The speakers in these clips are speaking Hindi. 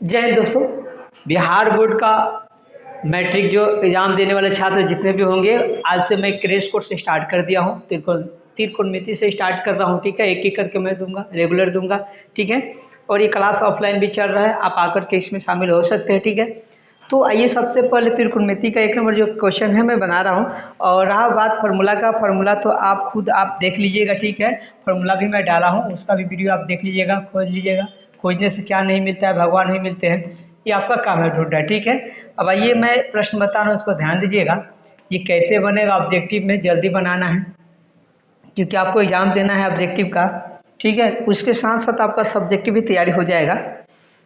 जय हिंद दोस्तों। बिहार बोर्ड का मैट्रिक जो एग्ज़ाम देने वाले छात्र जितने भी होंगे, आज से मैं क्रैश कोर्स स्टार्ट कर दिया हूँ। त्रिकोणमिति से स्टार्ट कर रहा हूँ, ठीक है। एक एक करके मैं दूंगा, रेगुलर दूंगा, ठीक है। और ये क्लास ऑफलाइन भी चल रहा है, आप आकर के इसमें शामिल हो सकते हैं, ठीक है। तो आइए सबसे पहले त्रिकोणमिति का 1 नंबर जो क्वेश्चन है मैं बना रहा हूँ। और रहा बात फार्मूला का, फार्मूला तो आप खुद आप देख लीजिएगा, ठीक है। फार्मूला भी मैं डाला हूँ, उसका भी वीडियो आप देख लीजिएगा, खोज लीजिएगा। खोजने से क्या नहीं मिलता है, भगवान नहीं मिलते हैं, ये आपका काम है ढूंढना, ठीक है। अब आइए मैं प्रश्न बता रहा हूँ, उसको ध्यान दीजिएगा। ये कैसे बनेगा, ऑब्जेक्टिव में जल्दी बनाना है क्योंकि आपको एग्जाम देना है ऑब्जेक्टिव का, ठीक है। उसके साथ साथ आपका सब्जेक्टिव भी तैयारी हो जाएगा।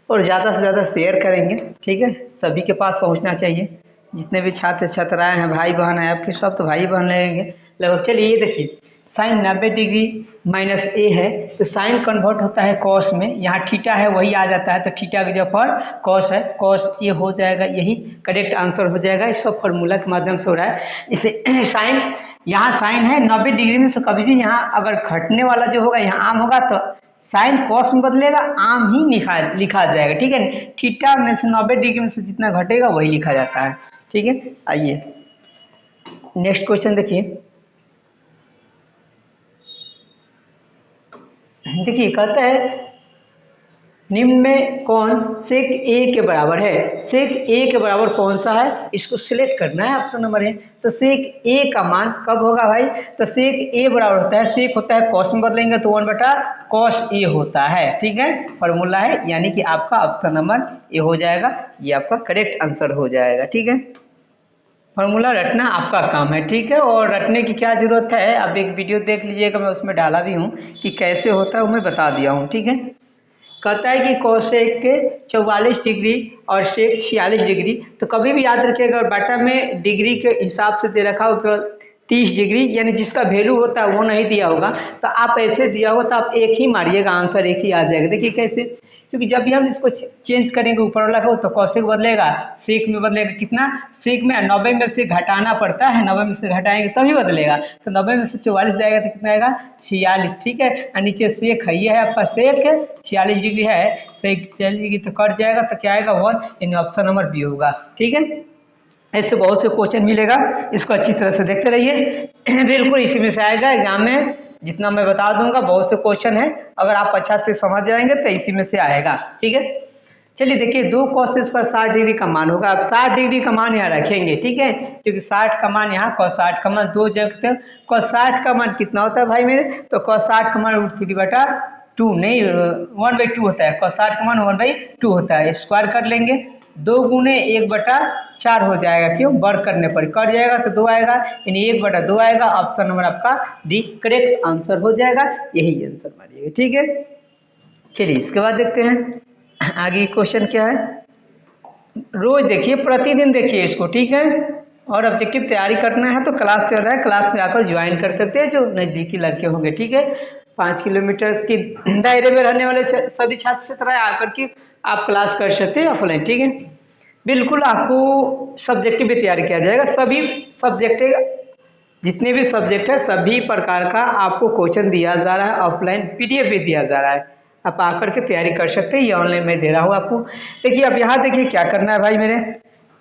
और ज़्यादा से ज़्यादा शेयर करेंगे, ठीक है। सभी के पास पहुंचना चाहिए, जितने भी छात्र छात्राएं हैं, भाई बहन हैं आपके, सब तो भाई बहन लगेंगे लगभग। चलिए ये देखिए, साइन 90 डिग्री माइनस ए है, तो साइन कन्वर्ट होता है कॉस में। यहाँ थीटा है वही आ जाता है, तो थीटा की जगह पर कॉस है, कॉस ये हो जाएगा, यही करेक्ट आंसर हो जाएगा। इस सब फार्मूला के माध्यम से हो रहा है। इसे साइन, यहाँ साइन है 90 डिग्री में से कभी भी यहाँ अगर घटने वाला जो होगा यहाँ आम होगा तो साइन कॉस में बदलेगा, आम ही लिखा जाएगा, ठीक है। थीटा में से 90 डिग्री में से जितना घटेगा वही लिखा जाता है, ठीक है। आइए नेक्स्ट क्वेश्चन देखिए। देखिए कहता है निम्न में कौन सेक ए के बराबर है। सेक ए के बराबर कौन सा है, इसको सिलेक्ट करना है, ऑप्शन नंबर है। तो सेक ए का मान कब होगा भाई, तो सेक ए बराबर होता है, सेक होता है कॉस में बदलेंगे तो 1/cos ए होता है, ठीक है। फॉर्मूला है, यानी कि आपका ऑप्शन नंबर ए हो जाएगा, ये आपका करेक्ट आंसर हो जाएगा, ठीक है। फॉर्मूला रटना आपका काम है, ठीक है। और रटने की क्या जरूरत है, अब एक वीडियो देख लीजिएगा, मैं उसमें डाला भी हूँ कि कैसे होता है, वो मैं बता दिया हूँ, ठीक है। कहता है कि कोसेक के 44 डिग्री और सेक 46 डिग्री, तो कभी भी याद रखिएगा बाटा में डिग्री के हिसाब से दे रखा हो केवल 30 डिग्री, यानी जिसका वैल्यू होता है वो नहीं दिया होगा, तो आप ऐसे दिया होगा तो आप एक ही मारिएगा, आंसर एक ही आ जाएगा। देखिए कैसे, क्योंकि जब भी हम इसको चेंज करेंगे ऊपर वाला को, तो कौशिक बदलेगा, सेक में बदलेगा कितना, सेक में 90 में से घटाना पड़ता है, 90 में से घटाएंगे तभी बदलेगा, तो 90 में से 44 जाएगा तो कितना आएगा 46, ठीक है। और नीचे सेक है, ये है आपका सेक 46 डिग्री है, सेक 46 डिग्री तो कट जाएगा, तो क्या आएगा 1, यानी ऑप्शन नंबर बी होगा, ठीक है। ऐसे बहुत से क्वेश्चन मिलेगा, इसको अच्छी तरह से देखते रहिए। बिल्कुल इसी में से आएगा एग्जाम में, जितना मैं बता दूंगा बहुत से क्वेश्चन है, अगर आप अच्छा से समझ जाएंगे तो इसी में से आएगा, ठीक है। चलिए देखिए, 2 cos पर 60 डिग्री का मान होगा। अब 60 डिग्री का मान यहाँ रखेंगे, ठीक है, क्योंकि 60 का मान यहाँ cos 60 का मान 2 जगह, cos 60 का मान कितना होता है भाई मेरे, तो cos 60 का मान √3/2 नहीं 1/2 होता है, cos 60 का मान 1/2 होता है। स्क्वायर कर लेंगे, 2 गुने 1/4 हो जाएगा, क्यों, वर्ग करने पर कट जाएगा तो 2 आएगा, यानी 1/2 आएगा। ऑप्शन नंबर आपका डी करेक्ट आंसर हो जाएगा, यही आंसर मारिएगा, ठीक है। चलिए इसके बाद देखते हैं आगे क्वेश्चन क्या है। रोज देखिए, प्रतिदिन देखिए इसको, ठीक है। और ऑब्जेक्टिव तैयारी करना है तो क्लास चल रहा है, क्लास में आकर ज्वाइन कर सकते हैं जो नज़दीकी लड़के होंगे, ठीक है। 5 किलोमीटर के दायरे में रहने वाले सभी छात्र छात्राएं आकर के आप क्लास कर सकते हैं ऑफलाइन, ठीक है। बिल्कुल आपको सब्जेक्टिव भी तैयार किया जाएगा, सभी सब्जेक्ट जितने भी सब्जेक्ट है सभी प्रकार का आपको क्वेश्चन दिया जा रहा है, ऑफलाइन पीडीएफ भी दिया जा रहा है, आप आकर के तैयारी कर सकते हैं, ये ऑनलाइन में दे रहा हूँ आपको। देखिए अब यहाँ देखिए क्या करना है भाई मेरे,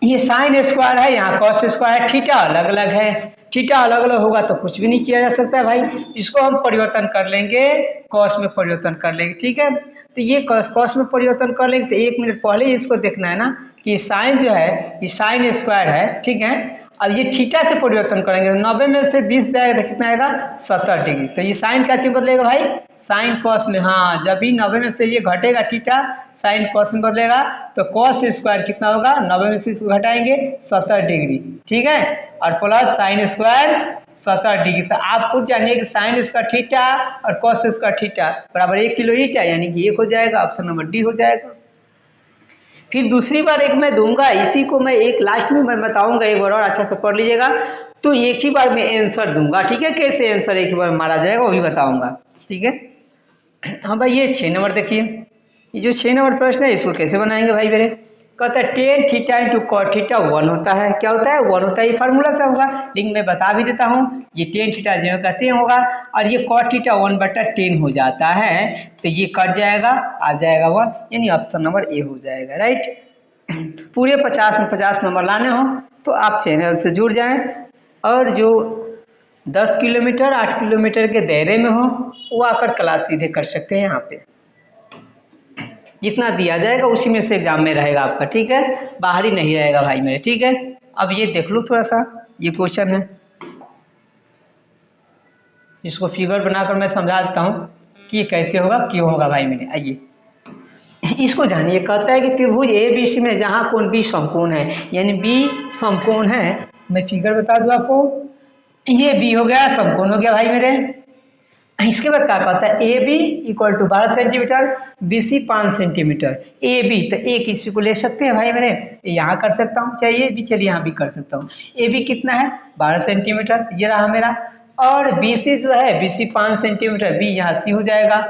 ये साइन स्क्वायर है, यहाँ कॉस स्क्वायर है, थीटा अलग अलग है, थीटा अलग अलग होगा तो कुछ भी नहीं किया जा सकता है भाई, इसको हम परिवर्तन कर लेंगे, कॉस में परिवर्तन कर लेंगे, ठीक है। तो ये कॉस में परिवर्तन कर लेंगे, तो 1 मिनट पहले ही इसको देखना है ना कि साइन जो है ये साइन स्क्वायर है, ठीक है। अब ये थीटा से परिवर्तन करेंगे, 90 में से 20 जाएगा तो कितना आएगा 70 डिग्री, तो ये साइन क्या चीज बदलेगा भाई, साइन कॉस में, हाँ जब भी 90 में से ये घटेगा थीटा, साइन कॉस में बदलेगा, तो कॉस स्क्वायर कितना होगा, 90 में से इसको घटाएंगे 70 डिग्री, ठीक है, और प्लस साइन स्क्वायर 70 डिग्री। तो आप खुद जानिए कि साइन स्क्वायर थीटा और कॉस स्क्वायर थीटा बराबर 1 किलो ईटा, यानी कि 1 हो जाएगा, ऑप्शन नंबर डी हो जाएगा। फिर दूसरी बार एक मैं दूंगा, इसी को मैं एक लास्ट में मैं बताऊंगा, एक बार और अच्छा से पढ़ लीजिएगा, तो एक ही बार में आंसर दूंगा, ठीक है। कैसे आंसर एक ही बार मारा जाएगा वो भी बताऊंगा, ठीक है। हाँ भाई, ये 6 नंबर देखिए, ये जो 6 नंबर प्रश्न है इसको कैसे बनाएंगे भाई मेरे, कहता है tan theta into cot theta 1 होता है। क्या होता है? 1 होता है। ये फार्मूला से होगा, लेकिन मैं बता भी देता हूँ। ये टेन थीटा जो का 10 होगा और ये कॉट थीटा 1/10 हो जाता है, तो ये कट जाएगा, आ जाएगा 1, यानी ऑप्शन नंबर ए हो जाएगा। राइट। पूरे 50 में 50 नंबर लाने हो तो आप चैनल से जुड़ जाएं, और जो 10 किलोमीटर 8 किलोमीटर के दायरे में हो वो आकर क्लास सीधे कर सकते हैं। यहाँ पे जितना दिया जाएगा उसी में से एग्जाम में रहेगा आपका, ठीक है, बाहरी नहीं रहेगा भाई मेरे, ठीक है। अब ये देख लो थोड़ा सा, ये क्वेश्चन है, इसको फिगर बनाकर मैं समझा देता हूँ कि कैसे होगा, क्यों होगा भाई मेरे। आइए इसको जानिए। कहता है कि त्रिभुज ए बी सी में जहाँ कोण बी समकोण है, यानी बी समकोण है। मैं फिगर बता दूँ आपको, ये बी हो गया, समकोण हो गया भाई मेरे। इसके बाद क्या कहता है, A B equal to 12 centimetre, B C 5 centimetre. A B तो ए किसी को ले सकते हैं भाई मेरे, यहाँ कर सकता हूँ, चाहिए भी, चलिए यहाँ भी कर सकता हूँ। ए बी कितना है? 12 सेंटीमीटर, ये रहा मेरा। और बी सी जो है, बी सी 5 सेंटीमीटर, बी यहाँ सी हो जाएगा,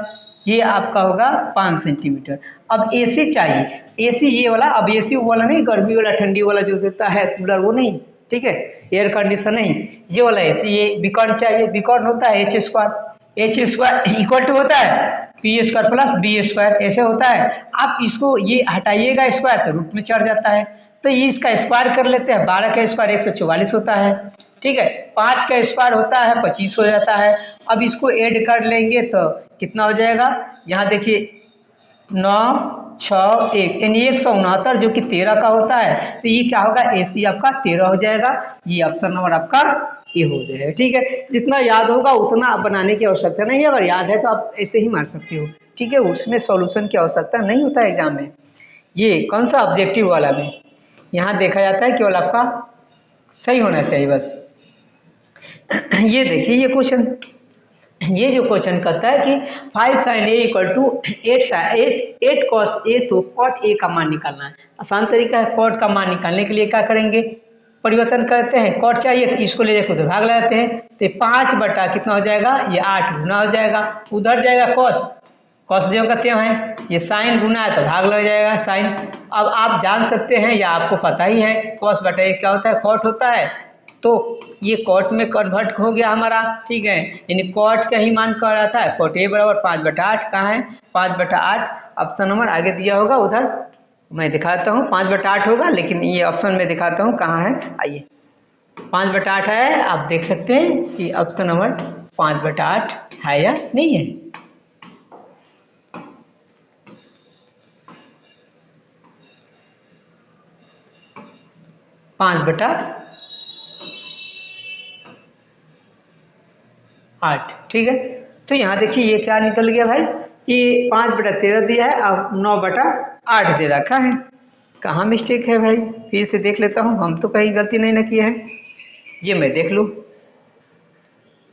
ये आपका होगा 5 सेंटीमीटर। अब ए सी चाहिए, ए सी ये वाला, अब ए सी वाला नहीं, गर्मी वाला ठंडी वाला जो देता है कूलर, वो नहीं, ठीक है, एयर कंडीशन नहीं, ये वाला ए सी। ये बीकॉन चाहिए, बीकॉन होता है एच स्क्वायर इक्वल टू होता है P square plus B square, ऐसे होता है। आप इसको ये हटाइएगा स्क्वायर तो रूट में चढ़ जाता है, तो ये इसका स्क्वायर कर लेते हैं। 12 का स्क्वायर 144 होता है, ठीक है। 5 का स्क्वायर होता है 25 हो जाता है। अब इसको ऐड कर लेंगे तो कितना हो जाएगा, यहाँ देखिए 9 6 1 यानी 169, जो कि 13 का होता है। तो ये क्या होगा, ए सी आपका 13 हो जाएगा। ये ऑप्शन नंबर आपका ये हो जाएगा, ठीक है। जितना याद होगा उतना आप बनाने की आवश्यकता नहीं है, अगर याद है तो आप ऐसे ही मार सकते हो, ठीक है। उसमें सॉल्यूशन की आवश्यकता नहीं होता है एग्जाम में। ये कौन सा ऑब्जेक्टिव वाला में यहाँ देखा जाता है, केवल आपका सही होना चाहिए बस। ये देखिए ये क्वेश्चन, ये जो क्वेश्चन कहता है कि 5 sin a equal to 8 cos a, तो cot a का मान निकालना है। आसान तरीका है, cot का मान निकालने के लिए क्या करेंगे, परिवर्तन करते हैं। cot चाहिए तो इसको ले जाकर उधर भाग लगाते हैं, तो 5 बटा कितना हो जाएगा, ये 8 गुना हो जाएगा, उधर जाएगा cos जो कहते हैं, ये साइन गुना है तो भाग लग जाएगा साइन। अब आप जान सकते हैं या आपको पता ही है, cos बटा a क्या होता है, cot होता है, तो ये कॉट में कन्वर्ट हो गया हमारा, ठीक है। यानी कॉट का ही मान कर रहा था, कॉट ए बराबर 5/8, कहाँ है 5/8, ऑप्शन नंबर आगे दिया होगा, उधर मैं दिखाता हूँ 5/8 होगा, लेकिन ये ऑप्शन में दिखाता हूँ कहाँ है। आइए 5/8 है, आप देख सकते हैं कि ऑप्शन नंबर 5/8 है या नहीं है। पाँच बटा 8, ठीक है। तो यहाँ देखिए ये क्या निकल गया भाई, कि 5/13 दिया है और 9/8 दे रखा है। कहाँ मिस्टेक है भाई, फिर से देख लेता हूँ, हम तो कहीं गलती नहीं ना किए हैं। ये मैं देख लूँ,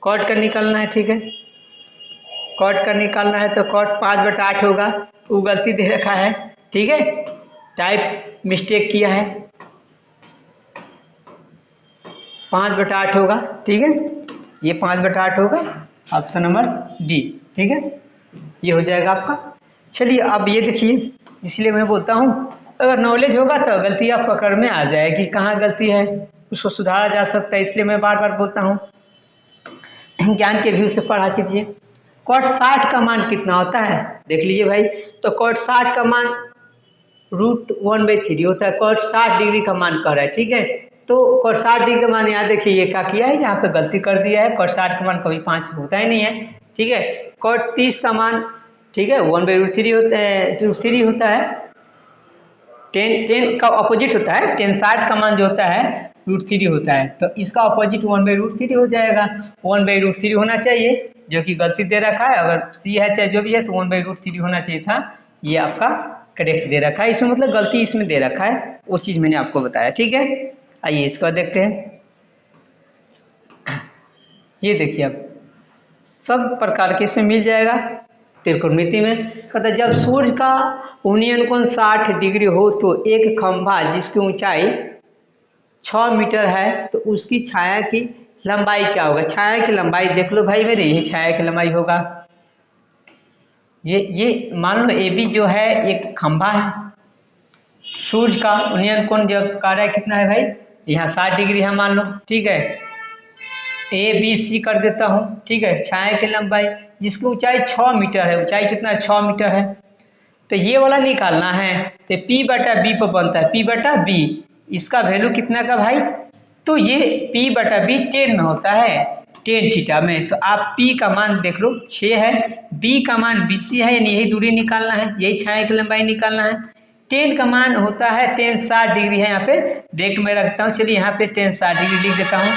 कॉट का निकालना है, ठीक है, कॉट का निकालना है तो कॉट 5/8 होगा, वो गलती दे रखा है, ठीक है, टाइप मिस्टेक किया है, 5/8 होगा, ठीक है, ये 5/8 होगा, ऑप्शन नंबर डी, ठीक है, ये हो जाएगा आपका। चलिए अब ये देखिए, इसलिए मैं बोलता हूँ अगर नॉलेज होगा तो गलतियाँ पकड़ में आ जाएगी, कहाँ गलती है उसको सुधारा जा सकता है, इसलिए मैं बार बार बोलता हूँ ज्ञान के व्यू से पढ़ा कीजिए। cot 60 का मान कितना होता है, देख लीजिए भाई, तो cot 60 का मान √1/3 होता है। cot 60 डिग्री का मान कर रहा है, ठीक है, तो cot 60 डिग्री का मान यहाँ देखिए ये क्या किया है, यहाँ पे गलती कर दिया है, cot 60 का मान कभी 5 होता ही नहीं है, ठीक है। cot 30 का मान, ठीक है, 1/√3 होता है, √3 होता है, 10 का अपोजिट होता है, 10 60 का मान जो होता है √3 होता है, तो इसका अपोजिट 1/√3 हो जाएगा, 1/√3 होना चाहिए, जो कि गलती दे रखा है, अगर सी है चाहे जो भी है तो 1/√3 होना चाहिए था, ये आपका करेक्ट दे रखा है, इसमें मतलब गलती इसमें दे रखा है, वो चीज़ मैंने आपको बताया, ठीक है। आइए इसको देखते हैं, ये देखिए अब सब प्रकार के इसमें मिल जाएगा त्रिकोणमिति में। कहता है जब सूर्य का उन्नयन कोण 60 डिग्री हो तो एक खंभा जिसकी ऊंचाई 6 मीटर है तो उसकी छाया की लंबाई क्या होगा। छाया की लंबाई देख लो भाई मेरे, ये छाया की लंबाई होगा, ये मान लो ए बी जो है एक खंभा है, सूर्य का उन्नयन कोण जो कार्य कितना है भाई, यहाँ 60 डिग्री है मान लो, ठीक है। ए बी सी कर देता हूँ, ठीक है। छाया की लंबाई जिसकी ऊंचाई 6 मीटर है, ऊंचाई कितना है 6 मीटर है, तो ये वाला निकालना है। तो P बटा बी पर बनता है, P बटा बी, इसका वैल्यू कितना का भाई, तो ये P बटा बी 10 में होता है, 10 थीटा में। तो आप P का मान देख लो 6 है, B का मान BC है, यानी यही दूरी निकालना है, यही छाया की लंबाई निकालना है। 10 का मान होता है 10 60 डिग्री है, यहाँ पे डायरेक्ट में रखता हूँ, चलिए यहाँ पे 10 60 डिग्री लिख देता हूँ।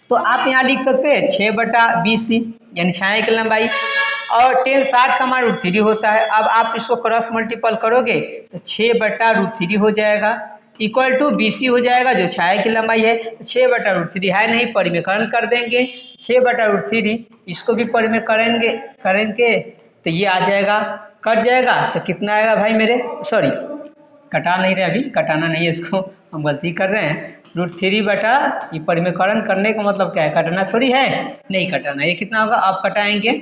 तो आप यहाँ लिख सकते हैं 6 बटा BC यानी छाया की लंबाई, और 10 60 का मान √3 होता है। अब आप इसको क्रॉस मल्टीपल करोगे तो 6 बटा √3 हो जाएगा, इक्वल टू BC हो जाएगा जो छाया की लंबाई है। 6 बटा √3 है नहीं, परिमेयकरण कर देंगे, 6 बटा √3 इसको भी परिमेयकरण करेंगे तो ये आ जाएगा, कट जाएगा तो कितना आएगा भाई मेरे, सॉरी कटा नहीं रहे, अभी कटाना नहीं है इसको, हम गलती कर रहे हैं। √3 बटा ये परिमेयकरण करने का मतलब क्या है, कटना थोड़ी है, नहीं कटाना। ये कितना होगा, आप कटाएंगे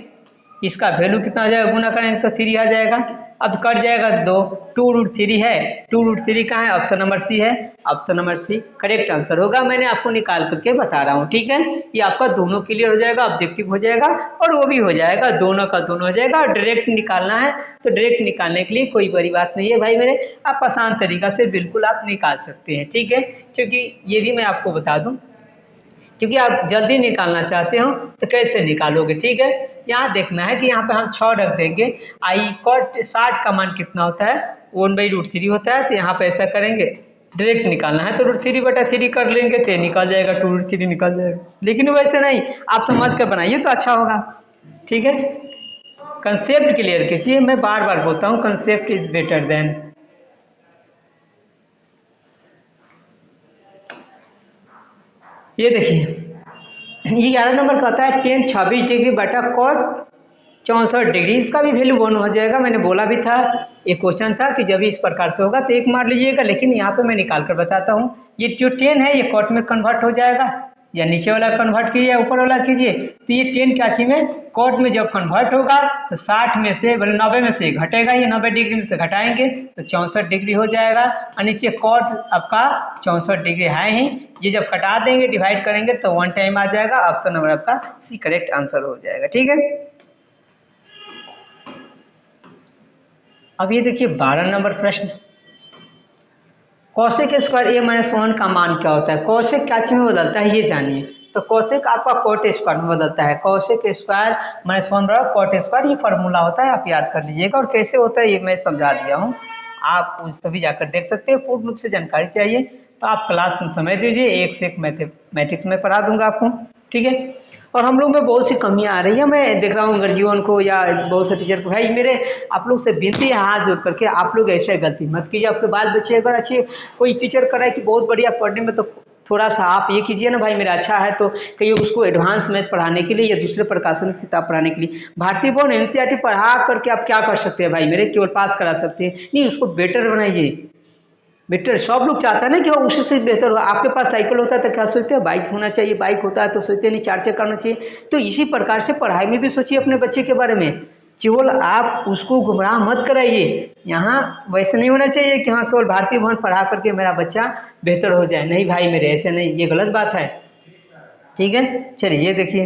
इसका वैल्यू कितना आ जाएगा, गुना करेंगे तो 3 आ जाएगा। अब कट जाएगा 2, 2√3 है, 2√3 कहाँ है, ऑप्शन नंबर सी है, option number C correct answer होगा। मैंने आपको निकाल करके बता रहा हूँ, ठीक है। ये आपका दोनों क्लियर हो जाएगा, ऑब्जेक्टिव हो जाएगा और वो भी हो जाएगा, दोनों का दोनों हो जाएगा। और डायरेक्ट निकालना है तो डायरेक्ट निकालने के लिए कोई बड़ी बात नहीं है भाई मेरे, आप आसान तरीका से बिल्कुल आप निकाल सकते हैं, ठीक है। क्योंकि ये भी मैं आपको बता दूँ, क्योंकि आप जल्दी निकालना चाहते हो तो कैसे निकालोगे, ठीक है। यहाँ देखना है कि यहाँ पे हम 6 रख देंगे, आई कॉट 60 का मान कितना होता है 1/√3 होता है। तो यहाँ पे ऐसा करेंगे, डायरेक्ट निकालना है तो √3 बटा 3 कर लेंगे तो निकल जाएगा, 2√3 निकल जाएगा। लेकिन वैसे नहीं, आप समझ कर बनाइए तो अच्छा होगा, ठीक है। कंसेप्ट क्लियर कीजिए, मैं बार बार बोलता हूँ कंसेप्ट इज बेटर देन। ये देखिए, 11 नंबर कहता है 10 26 डिग्री बटा कॉट 64 डिग्री, इसका भी वैल्यू 1 हो जाएगा। मैंने बोला भी था, एक क्वेश्चन था कि जब इस प्रकार से होगा तो 1 मार लीजिएगा, लेकिन यहाँ पे मैं निकाल कर बताता हूँ। ये जो 10 है ये कॉट में कन्वर्ट हो जाएगा, या नीचे वाला कन्वर्ट कीजिए या ऊपर वाला कीजिए। तो ये 10 क्या चीज में कॉट में जब कन्वर्ट होगा तो 60 में से 90 में से घटेगा, ये 90 डिग्री में से घटाएंगे तो 64 डिग्री हो जाएगा। और नीचे कॉट आपका 64 डिग्री है ही, ये जब कटा देंगे डिवाइड करेंगे तो 1 टाइम आ जाएगा। ऑप्शन नंबर आपका सी करेक्ट आंसर हो जाएगा, ठीक है। अब ये देखिए 12 नंबर प्रश्न, कौशिक स्क्वायर a-1 का मान क्या होता है, कौशिक क्या चीज में बदलता है ये जानिए। तो कौशिक आपका कॉट स्क्वायर में बदलता है, कौशिक स्क्वायर -1 बराबर कॉट स्क्वायर, ये फॉर्मूला होता है, आप याद कर लीजिएगा। और कैसे होता है ये मैं समझा दिया हूँ, आप उस सभी जाकर देख सकते हैं। पूर्ण रूप से जानकारी चाहिए तो आप क्लास में समय दीजिए, एक से एक मैथमेटिक्स में पढ़ा दूंगा आपको, ठीक है। और हम लोग में बहुत सी कमियां आ रही है, मैं देख रहा हूँ गर्जीवन को या बहुत से टीचर को, भाई मेरे आप लोग से विनती है हाथ जोड़ करके, आप लोग ऐसे गलती मत कीजिए। आपके बाल बच्चे अगर अच्छे, कोई टीचर कराए कि बहुत बढ़िया पढ़ने में, तो थोड़ा सा आप ये कीजिए ना भाई मेरा अच्छा है तो कहीं उसको एडवांस मैथ पढ़ाने के लिए या दूसरे प्रकाशन की किताब पढ़ाने के लिए भारतीय बोर्ड NCERT पढ़ा करके आप क्या कर सकते हैं भाई मेरे, केवल पास करा सकते हैं, नहीं उसको बेटर बनाइए। बेटर सब लोग चाहता है ना कि वो उसी से बेहतर हो। आपके पास साइकिल होता है तो क्या सोचते हैं बाइक होना चाहिए, बाइक होता है तो सोचते नहीं 4 चक्का होना चाहिए। तो इसी प्रकार से पढ़ाई में भी सोचिए अपने बच्चे के बारे में, केवल आप उसको गुमराह मत कराइए। यहाँ वैसे नहीं होना चाहिए कि हाँ केवल भारतीय भवन पढ़ा करके मेरा बच्चा बेहतर हो जाए, नहीं भाई मेरे ऐसे नहीं, ये गलत बात है, ठीक है। चलिए ये देखिए,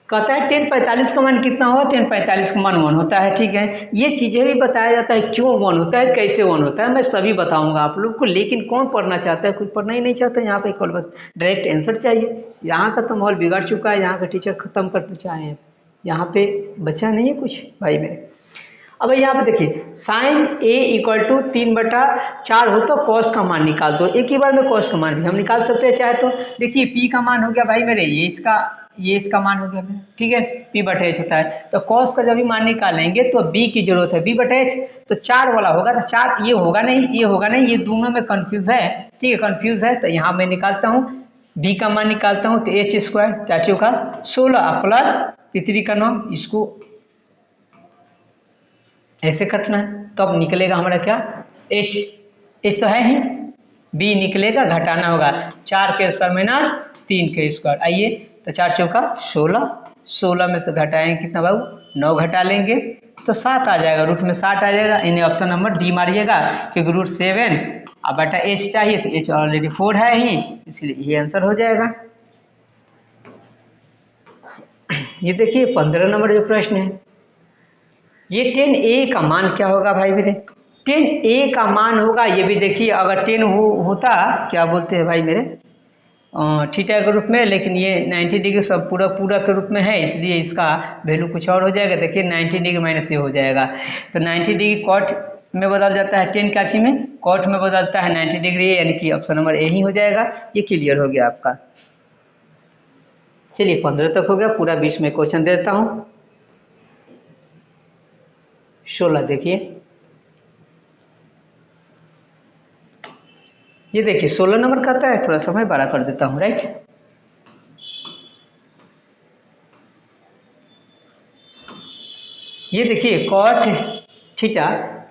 कहता है 1045 का मान कितना होगा, 1045 का मान 1 होता है, ठीक है। ये चीज़ें भी बताया जाता है क्यों 1 होता है, कैसे 1 होता है, मैं सभी बताऊंगा आप लोग को। लेकिन कौन पढ़ना चाहता है, कोई पढ़ना ही नहीं चाहता, यहाँ पे केवल बस डायरेक्ट आंसर चाहिए। यहाँ का तो माहौल बिगड़ चुका है, यहाँ का टीचर खत्म कर चाहे हैं, यहाँ पे बचा नहीं है कुछ भाई मेरे। अब यहाँ पे देखिए साइन a = 3/4 हो तो कॉस का मान निकाल दो। एक ही बार में कॉस का मान भी हम निकाल सकते हैं चाहे तो। देखिए p का मान हो गया भाई मेरे, ये इसका मान हो गया, ठीक है, p/h होता है। तो कॉस का जब भी मान निकालेंगे तो b की जरूरत है, b/h तो 4 वाला होगा, तो 4 ये होगा नहीं, ये होगा नहीं, ये दोनों में कंफ्यूज है, ठीक है, कंफ्यूज है। तो यहाँ मैं निकालता हूँ b का मान निकालता हूँ, तो h² क्या चौका 16 प्लस 3 का 9, इसको ऐसे कटना है तो अब निकलेगा हमारा क्या h तो है ही, b निकलेगा, घटाना होगा 4 के स्क्वायर माइनस 3 के स्क्वायर। आइए तो 4 चौका 16, 16 में से घटाएंगे कितना बाबू 9 घटा लेंगे, तो 7 आ जाएगा, रूट में 60 आ जाएगा, यानी ऑप्शन नंबर डी मारिएगा, क्योंकि रूट 7 अब बटा एच चाहिए तो एच ऑलरेडी 4 है ही, इसलिए ये आंसर हो जाएगा। ये देखिए 15 नंबर जो प्रश्न है, ये 10a का मान क्या होगा भाई मेरे? 10a का मान होगा, ये भी देखिए अगर 10 होता, क्या बोलते हैं भाई मेरे, थीटा के रूप में, लेकिन ये 90 डिग्री सब पूरा के रूप में है, इसलिए इसका वैल्यू कुछ और हो जाएगा। देखिए 90 डिग्री माइनस ये हो जाएगा, तो 90 डिग्री कॉट में बदल जाता है, 10 का सी में कॉट में बदलता है 90 डिग्री, यानी कि ऑप्शन नंबर ए ही हो जाएगा। ये क्लियर हो गया आपका। चलिए 15 तक हो गया, पूरा 20 में क्वेश्चन दे देता हूँ। 16 देखिए, ये देखिए 16 नंबर कहता है, थोड़ा सा मैं बड़ा कर देता हूँ, राइट। ये देखिए कॉट थीटा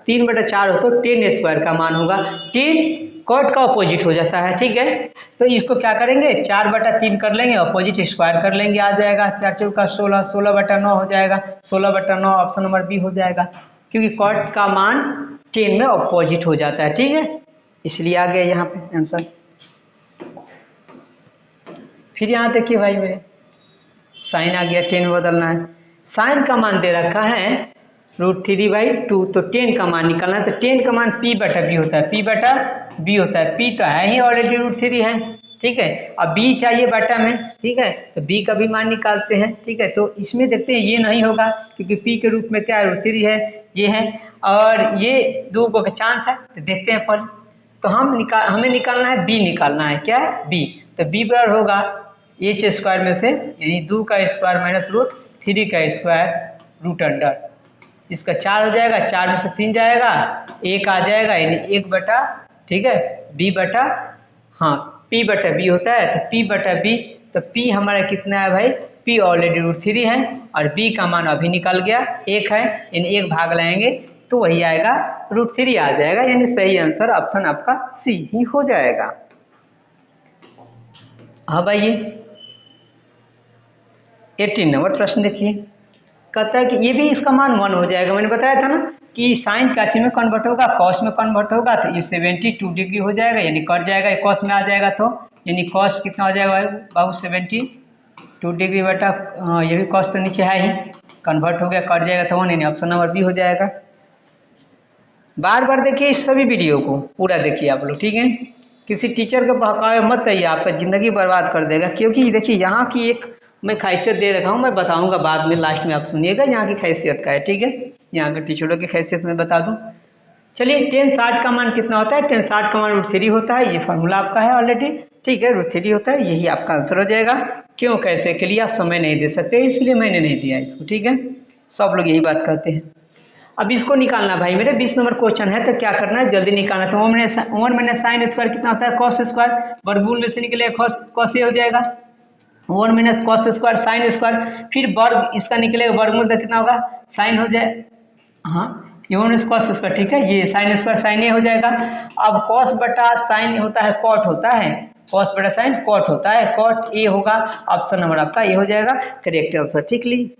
3/4 हो तो 10 स्क्वायर का मान होगा। 10 कॉट का अपोजिट हो जाता है, ठीक है। तो इसको क्या करेंगे, 4/3 कर लेंगे, अपोजिट स्क्वायर कर लेंगे, आ जाएगा 4 चौका 16, 16/9 हो जाएगा, 16/9 ऑप्शन नंबर बी हो जाएगा, क्योंकि कॉट का मान 10 में अपोजिट हो जाता है, ठीक है, इसलिए आ गया यहाँ पे आंसर। फिर यहाँ देखिए भाई मेरे, साइन आ गया, 10 में बदलना है, साइन का मान दे रखा है √3/2, तो 10 का मान निकालना है, तो 10 का मान p/b होता है, p/b होता है, p तो है ही ऑलरेडी √3 है, ठीक है। अब b चाहिए बटा में, ठीक है, तो b का भी मान निकालते हैं, ठीक है। तो इसमें देखते हैं ये नहीं होगा, क्योंकि p के रूप में क्या है, √3 है, ये है, और ये 2 का चांस है, तो देखते हैं पहले। तो हमें निकालना है b, निकालना है क्या है b, तो b बराबर होगा एच स्क्वायर में से, यानी 2 का स्क्वायर माइनस √3 का स्क्वायर रूट अंडर, इसका 4 हो जाएगा, 4 में से 3 जाएगा, 1 आ जाएगा, यानी 1 बटा, ठीक है, b बटा, हाँ p/b होता है, तो p/b, तो p हमारा कितना है भाई, p ऑलरेडी √3 है, और b का मान अभी निकल गया 1 है, यानी 1 भाग लाएंगे तो वही आएगा, √3 आ जाएगा, यानी सही आंसर ऑप्शन आपका सी ही हो जाएगा। हाँ भाई, ये 18 नंबर प्रश्न देखिए, कहता है कि ये भी इसका मान 1 हो जाएगा। मैंने बताया था ना कि साइन काची में कन्वर्ट होगा, कॉस में कन्वर्ट होगा, तो ये 72 डिग्री हो जाएगा, यानी कट जाएगा, कॉस में आ जाएगा, तो यानी कॉस कितना हो जाएगा बाबू, 72 डिग्री बटा, ये भी कॉस तो नीचे है ही, कन्वर्ट हो गया, कट जाएगा, तो 1, यानी ऑप्शन नंबर बी हो जाएगा। बार बार देखिए इस सभी वीडियो को पूरा देखिए आप लोग, ठीक है, किसी टीचर के बहकावे मत कहिए, आपका ज़िंदगी बर्बाद कर देगा। क्योंकि देखिए यहाँ की एक मैं खासियत दे रखा हूँ, मैं बताऊँगा बाद में, लास्ट में आप सुनिएगा यहाँ की खासियत का है, ठीक है, यहाँ के टीचरों की खासियत मैं बता दूँ। चलिए 1060 का मान कितना होता है, 1060 का मान √3 होता है, ये फार्मूला आपका है ऑलरेडी, ठीक है, √3 होता है, यही आपका आंसर हो जाएगा। क्यों कैसे के लिए आप समय नहीं दे सकते, इसलिए मैंने नहीं दिया इसको, ठीक है, सब लोग यही बात कहते हैं। अब इसको निकालना भाई मेरे 20 नंबर क्वेश्चन है, तो क्या करना है, जल्दी निकालना। तो 1 माइनस साइन स्क्वायर कितना होता है, कॉस स्क्वायर, वर्गमूल में से निकले कॉस हो जाएगा, 1 minus cos square sine square, फिर वर्ग इसका निकलेगा, वर्गमूल तो कितना होगा, साइन हो जाए, हाँ ये 1 माइनस कॉस स्क्वायर, ठीक है, ये साइन स्क्वायर साइन ए हो जाएगा। अब कॉस बटा साइन होता है कॉट होता है, कॉस बटा साइन कॉट होता है, कॉट ए होगा, ऑप्शन नंबर आपका ये हो जाएगा करेक्ट आंसर, ठीक ली।